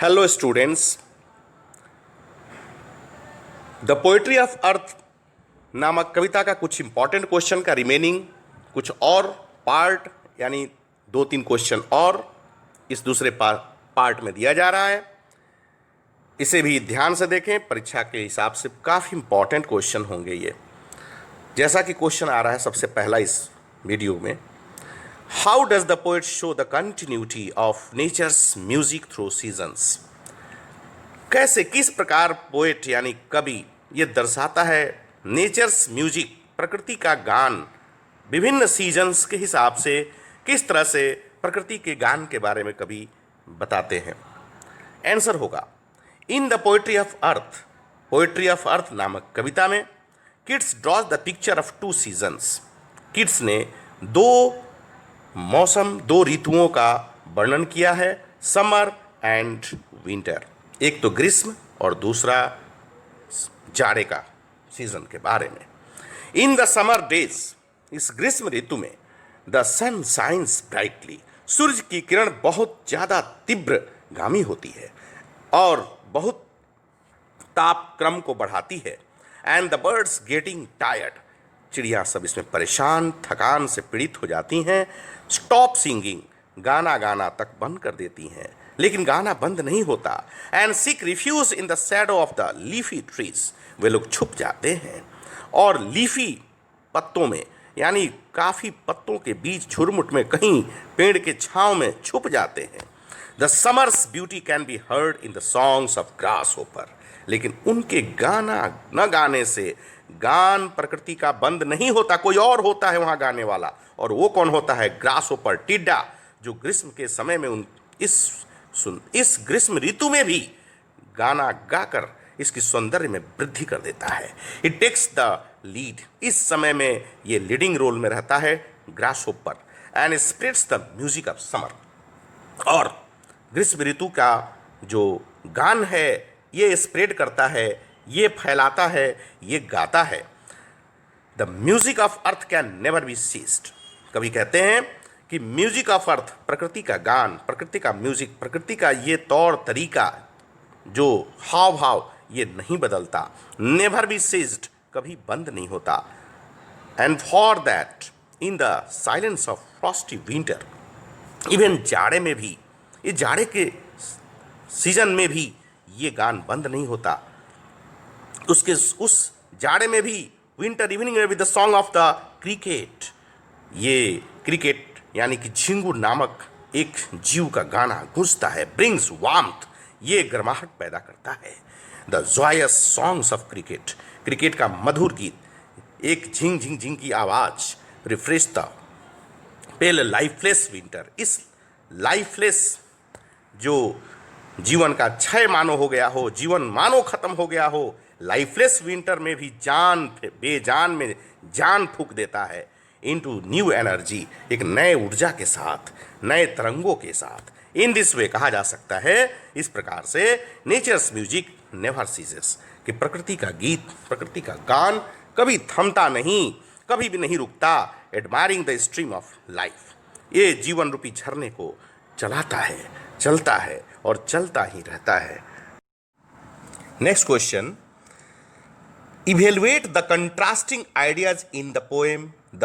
Hello students, the poetry of अर्थ नामक कविता का कुछ इंपॉर्टेंट क्वेश्चन का रिमेनिंग कुछ और पार्ट यानी 2-3 क्वेश्चन और इस दूसरे पार्ट में दिया जा रहा है। इसे भी ध्यान से देखें, परीक्षा के हिसाब से काफ़ी इंपॉर्टेंट क्वेश्चन होंगे ये। जैसा कि क्वेश्चन आ रहा है सबसे पहला इस वीडियो में, how does the poet show the continuity of nature's music through seasons. कैसे, किस प्रकार पोएट यानी कवि ये दर्शाता है नेचर्स म्यूजिक, प्रकृति का गान विभिन्न सीजन्स के हिसाब से, किस तरह से प्रकृति के गान के बारे में कवि बताते हैं। आंसर होगा in the poetry of earth, poetry of अर्थ नामक कविता में kids drawers the picture of 2 seasons. Kids ने 2 मौसम, 2 ऋतुओं का वर्णन किया है, समर एंड विंटर। एक तो ग्रीष्म और दूसरा जाड़े का सीजन के बारे में। इन द समर डेज, इस ग्रीष्म ऋतु में द सन शाइन्स ब्राइटली, सूर्य की किरण बहुत ज़्यादा तीव्रगामी होती है और बहुत ताप क्रम को बढ़ाती है। And the birds getting tired, चिड़िया सब इसमें परेशान, थकान से पीड़ित हो जाती हैं। स्टॉप सिंगिंग, गाना गाना तक बंद कर देती हैं, लेकिन गाना बंद नहीं होता। And seek refuge in the shadow of the leafy trees, वे लोग छुप जाते हैं और लीफी पत्तों में यानी काफ़ी पत्तों के बीच झुरमुट में कहीं पेड़ के छांव में छुप जाते हैं। The summers beauty can be heard in the songs of grass hopper, लेकिन उनके गाना न गाने से गान प्रकृति का बंद नहीं होता, कोई और होता है वहाँ गाने वाला, और वो कौन होता है? ग्रास होपर, टिड्डा, जो ग्रीष्म के समय में इस ग्रीष्म ऋतु में भी गाना गाकर इसकी सौंदर्य में वृद्धि कर देता है। इट टेक्स द लीड, इस समय में ये लीडिंग रोल में रहता है grass hopper. And spreads the music of summer, और ग्रीष्म ऋतु का जो गान है ये स्प्रेड करता है, ये फैलाता है, ये गाता है। The music of earth can never be ceased, कभी कहते हैं कि म्यूजिक ऑफ अर्थ, प्रकृति का गान, प्रकृति का म्यूजिक, प्रकृति का ये तौर तरीका, जो हाव भाव, ये नहीं बदलता। नेवर बी सीज्ड, कभी बंद नहीं होता। And for that in the silence of Frosty winter, even जाड़े में भी, ये जाड़े के सीजन में भी ये गान बंद नहीं होता। उस जाड़े में भी विंटर इवनिंग में भी the song of the cricket, ये क्रिकेट यानी कि झिंगुर नामक एक जीव का गाना गूंजता है। ब्रिंग्स वार्मथ, ये गर्माहट पैदा करता है। The joyous songs of cricket, cricket का मधुर गीत, एक झिंग झिंग झिंग की आवाज़ refresh the pale lifeless winter, इस लाइफलेस जो जीवन का क्षय मानो हो गया हो, जीवन मानो खत्म हो गया हो, लाइफलेस विंटर में भी बेजान में जान फूंक देता है इनटू न्यू एनर्जी, एक नए ऊर्जा के साथ, नए तरंगों के साथ। इन दिस वे कहा जा सकता है, इस प्रकार से नेचर्स म्यूजिक नेवर सीजेस, कि प्रकृति का गीत, प्रकृति का गान कभी थमता नहीं, कभी भी नहीं रुकता। Admiring the stream of life, ये जीवन रूपी झरने को चलाता है, चलता है और चलता ही रहता है। Next question, evaluate the contrasting ideas in the poem the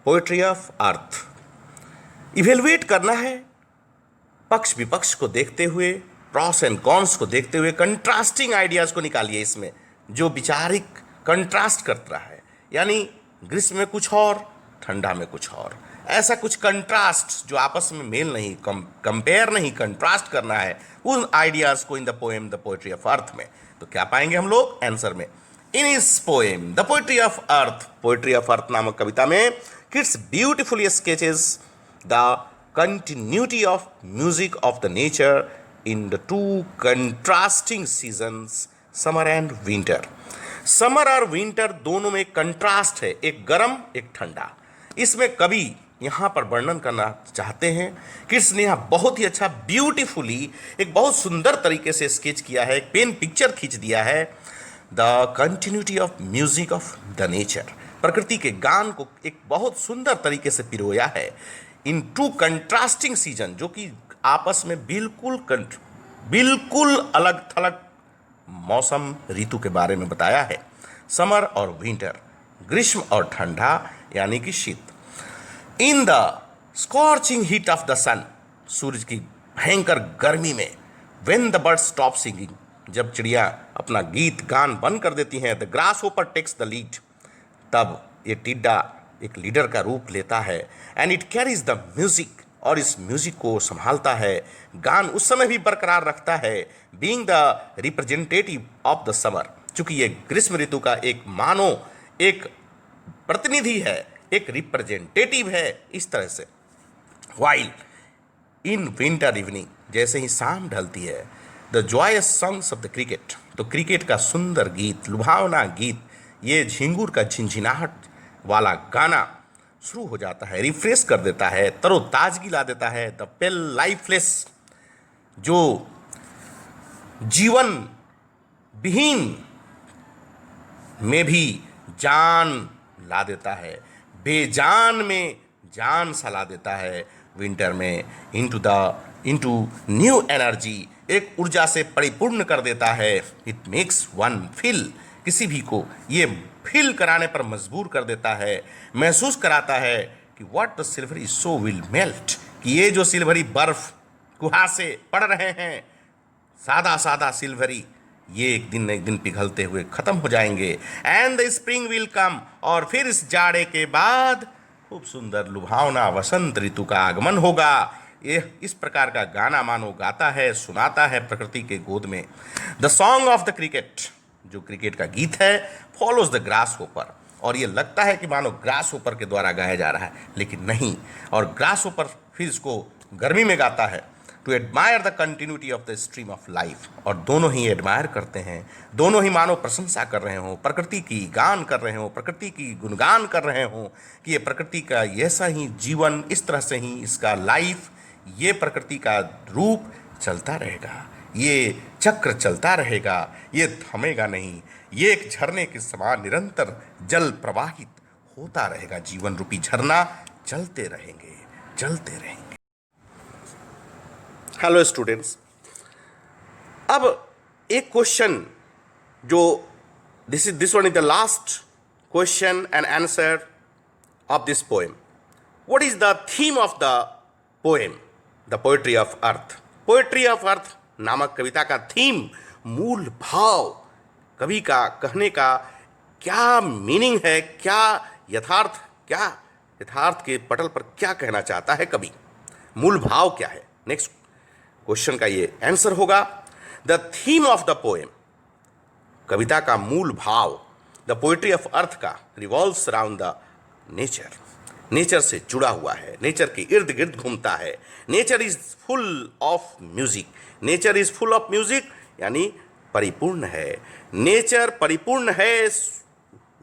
poetry of earth. Evaluate करना है, पक्ष विपक्ष को देखते हुए, प्रॉस एंड कॉन्स को देखते हुए कंट्रास्टिंग आइडियाज को निकालिए इसमें, जो विचारिक कंट्रास्ट करता है, यानी ग्रीष्म में कुछ और, ठंडा में कुछ और, ऐसा कुछ कंट्रास्ट जो आपस में मेल नहीं, कंपेयर नहीं, कंट्रास्ट करना है उन आइडियाज को in the poem the poetry of अर्थ में। तो क्या पाएंगे हम लोग आंसर में? इन इस poem the poetry of earth, poetry of अर्थ नामक कविता में kids beautifully sketches the continuity of music of the nature in the 2 contrasting seasons, summer and winter. Summer और विंटर दोनों में कंट्रास्ट है, एक गर्म एक ठंडा। इसमें कवि यहाँ पर वर्णन करना चाहते हैं, किड्स ने यहाँ बहुत ही अच्छा ब्यूटीफुली, एक बहुत सुंदर तरीके से स्केच किया है, एक पेन पिक्चर खींच दिया है। The continuity of music of the nature, प्रकृति के गान को एक बहुत सुंदर तरीके से पिरोया है इन 2 कंट्रास्टिंग सीजन, जो कि आपस में बिल्कुल बिल्कुल अलग थलग मौसम ऋतु के बारे में बताया है। समर और विंटर, ग्रीष्म और ठंडा यानी कि शीत। In the scorching heat of the sun, सूरज की भयंकर गर्मी में, when the bird stop singing, जब चिड़िया अपना गीत गान बंद कर देती हैं, the grasshopper takes the lead, तब ये टिड्डा एक लीडर का रूप लेता है। And it carries the music, और इस म्यूजिक को संभालता है, गान उस समय भी बरकरार रखता है। Being the representative of the summer, चूंकि ये ग्रीष्म ऋतु का एक मानो एक प्रतिनिधि है, एक रिप्रेजेंटेटिव है इस तरह से। वाइल इन विंटर इवनिंग, जैसे ही शाम ढलती है, the joyous songs of the cricket, तो क्रिकेट का सुंदर गीत, लुभावना गीत, ये झिंगुर का झिनझिनाहट वाला गाना शुरू हो जाता है, रिफ्रेश कर देता है, तरोताजगी ला देता है। द पेल लाइफलेस, जो जीवन विहीन में भी जान ला देता है, बेजान में जान सा ला देता है विंटर में। इनटू न्यू एनर्जी, एक ऊर्जा से परिपूर्ण कर देता है। इट मेक्स वन फील, किसी भी को ये फील कराने पर मजबूर कर देता है, महसूस कराता है कि what the silvery so will melt, कि ये जो सिल्वरी बर्फ कुहासे पड़ रहे हैं, सादा सादा सिल्वरी, ये एक दिन न एक दिन पिघलते हुए खत्म हो जाएंगे। And the spring will come, और फिर इस जाड़े के बाद खूब सुंदर लुभावना वसंत ऋतु का आगमन होगा। ये इस प्रकार का गाना मानो गाता है, सुनाता है प्रकृति के गोद में। The song of the cricket, जो क्रिकेट का गीत है, फॉलोज द ग्रास होपर, और ये लगता है कि मानो ग्रास होपर के द्वारा गाया जा रहा है, लेकिन नहीं। और ग्रास होपर फिर इसको गर्मी में गाता है, to admire the continuity of the stream of life, और दोनों ही एडमायर करते हैं, दोनों ही मानो प्रशंसा कर रहे हों, प्रकृति की गान कर रहे हों, प्रकृति की गुणगान कर रहे हों कि ये प्रकृति का ऐसा ही जीवन, इस तरह से ही इसका लाइफ, ये प्रकृति का रूप चलता रहेगा, ये चक्र चलता रहेगा, ये थमेगा नहीं, ये एक झरने के समान निरंतर जल प्रवाहित होता रहेगा। जीवन रूपी झरना चलते रहेंगे, चलते रहेंगे। हेलो स्टूडेंट्स, अब एक क्वेश्चन जो this one is the last question and answer of this poem. What is the theme of the poem the poetry of earth? Poetry of अर्थ नामक कविता का थीम, मूल भाव, कवि का कहने का क्या मीनिंग है, क्या यथार्थ के पटल पर क्या कहना चाहता है कवि, मूल भाव क्या है? नेक्स्ट क्वेश्चन का ये आंसर होगा। The theme of the poem, कविता का मूल भाव, द पोएट्री ऑफ अर्थ का revolves around the nature, nature से जुड़ा हुआ है, नेचर के इर्द गिर्द घूमता है। Nature is full of music, nature is full of music यानी परिपूर्ण है। नेचर परिपूर्ण है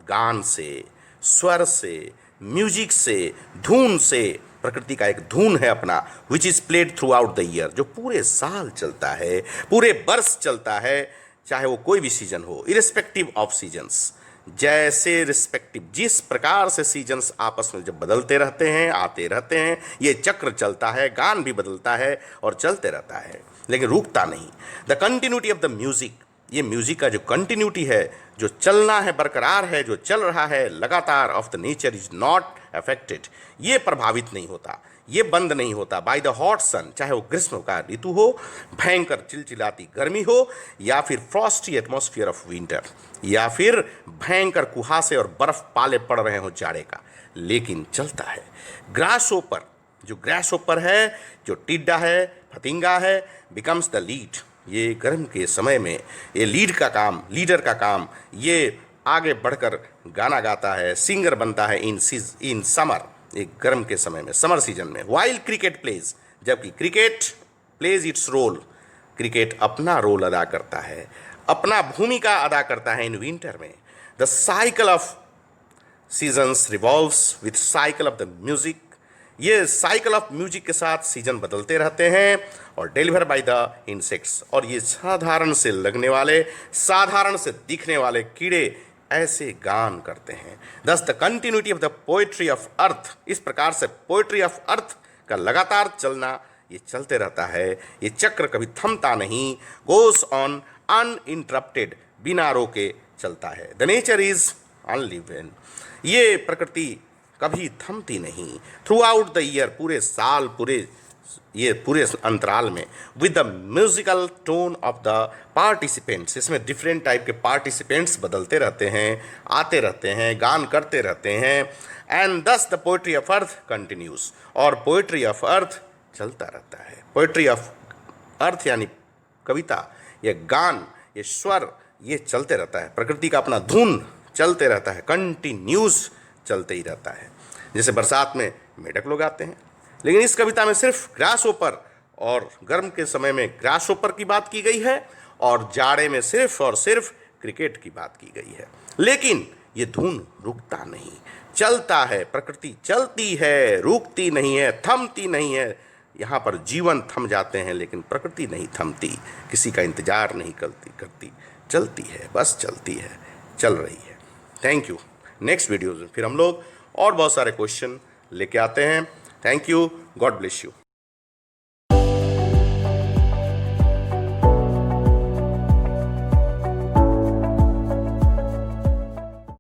गान से, स्वर से, म्यूजिक से, धुन से। प्रकृति का एक धुन है अपना, which is played through out the year, जो पूरे साल चलता है, पूरे बरस चलता है, चाहे वो कोई भी सीजन हो, इरिस्पेक्टिव ऑफ सीजन्स। जैसे रिस्पेक्टिव, जिस प्रकार से सीजन्स आपस में जब बदलते रहते हैं, आते रहते हैं, ये चक्र चलता है, गान भी बदलता है और चलते रहता है, लेकिन रुकता नहीं। The continuity of the music, ये म्यूजिक का जो कंटिन्यूटी है, जो चलना है, बरकरार है, जो चल रहा है लगातार, of the nature is not affected, ये प्रभावित नहीं होता, ये बंद नहीं होता बाय द हॉट सन, चाहे वो ग्रीष्म का ऋतु हो, भयंकर चिलचिलाती गर्मी हो, या फिर फ्रॉस्टी एटमॉस्फेयर ऑफ विंटर, या फिर भयंकर कुहासे और बर्फ पाले पड़ रहे हो जाड़े का, लेकिन चलता है। ग्रास ओपर, जो ग्रास ओपर है, जो टिड्डा है, फतिंगा है, बिकम्स द लीड, ये गर्म के समय में ये लीडर का काम, ये आगे बढ़कर गाना गाता है, सिंगर बनता है इन समर, एक गर्म के समय में, समर सीजन में। वाइल क्रिकेट प्लेज, जबकि cricket plays its role, cricket अपना रोल अदा करता है, अपना भूमिका अदा करता है इन विंटर में। The cycle of seasons revolves with cycle of the music, ये साइकिल ऑफ म्यूजिक के साथ सीजन बदलते रहते हैं। और डिलीवर बाय द इंसेक्ट्स, और ये साधारण से लगने वाले, साधारण से दिखने वाले कीड़े ऐसे गान करते हैं। दस the continuity of the poetry of अर्थ, इस प्रकार से पोएट्री ऑफ अर्थ का लगातार चलना ये चलते रहता है, ये चक्र कभी थमता नहीं, गोस ऑन अनइंटरप्टेड, बिना रोके चलता है। द नेचर इज अनलिवेन, ये प्रकृति कभी थमती नहीं। थ्रू आउट द ईयर, पूरे साल, पूरे अंतराल में, with the musical tone of the participants, इसमें डिफरेंट टाइप के पार्टिसिपेंट्स बदलते रहते हैं, आते रहते हैं, गान करते रहते हैं। एंड दस the poetry of earth continues, और पोएट्री ऑफ अर्थ चलता रहता है। पोएट्री ऑफ अर्थ यानी कविता, ये गान, ये स्वर, ये चलते रहता है। प्रकृति का अपना धुन चलते रहता है, कंटिन्यूज चलते ही रहता है। जैसे बरसात में मेढक लोग आते हैं, लेकिन इस कविता में सिर्फ ग्रासहोपर, और गर्म के समय में ग्रासहोपर की बात की गई है, और जाड़े में सिर्फ और सिर्फ क्रिकेट की बात की गई है। लेकिन ये धुन रुकता नहीं, चलता है। प्रकृति चलती है, रुकती नहीं है, थमती नहीं है। यहाँ पर जीवन थम जाते हैं, लेकिन प्रकृति नहीं थमती, किसी का इंतजार नहीं करती, चलती है, बस चलती है, चल रही है। Thank you. नेक्स्ट वीडियोज़ में फिर हम लोग और बहुत सारे क्वेश्चन लेके आते हैं। Thank you, God bless you.